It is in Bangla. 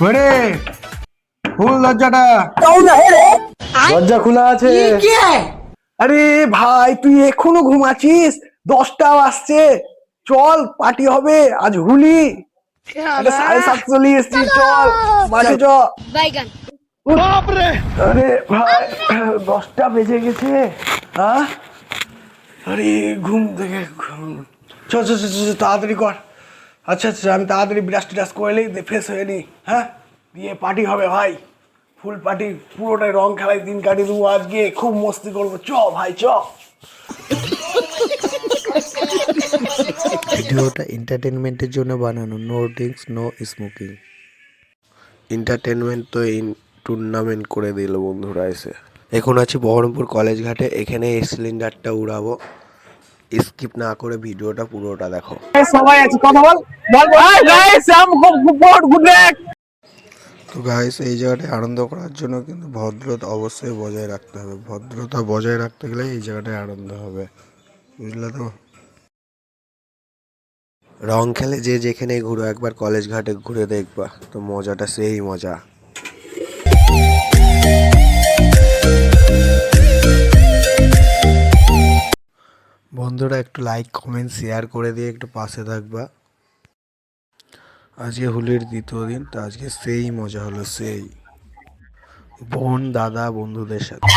করে ফুল দরজাটা। দরজা খোলা আছে। আরে ভাই তুই এখনো ঘুমাচ্ছিস? 10টা বাজছে, চল পার্টি হবে আজ হুলি। আরে 7:30 চলে এসছি, চল মাঠে চ। আরে ভাই 10টা বেজে গেছে। হ্যাঁ আরে ঘুম থেকে চ চ চ চ, তাড়াতাড়ি কর। আচ্ছা আচ্ছা আমি তাড়াতাড়ি ব্রাশ ট্রাশ করে নিই, ফ্রেশ হয়ে নিই। হ্যাঁ দিয়ে পার্টি হবে ভাই, ফুল পার্টি, পুরোটাই রং খেলায় দিন কাটিয়ে দেবো আজকে, খুব মস্তি করবো। চ ভাই চ। ভিডিওটা এন্টারটেনমেন্টের জন্য বানানো, no drinks no smoking. Entertainment তো টুর্নামেন্ট করে দিল বন্ধুরা এসে। এখন আছি বহরমপুর কলেজ ঘাটে, এখানে এই সিলিন্ডারটা উড়াবো। স্কিপ না করে ভিডিওটা পুরোটা দেখো। সবাই আছে, কথা বল বল গাইস আম গুড ব্যাক। তো গাইস এই জায়গাটায় আনন্দ করার জন্য কিন্তু ভদ্রতা অবশ্যই বজায় রাখতে হবে। ভদ্রতা বজায় রাখতে গেলে এই জায়গাটায় আনন্দ হবে, বুঝলে তো? রং খেলে যে যেখানে ঘুরো, একবার কলেজ ঘাটে ঘুরে দেখবা, তো মজাটা সেই মজা। বন্ধুরা একটু লাইক কমেন্ট শেয়ার করে দিয়ে একটু পাশে থাকবা। আজকে হোলির দ্বিতীয় দিন, তো আজকে সেই মজা হলো, সেই বোন দাদা বন্ধুদের সাথে।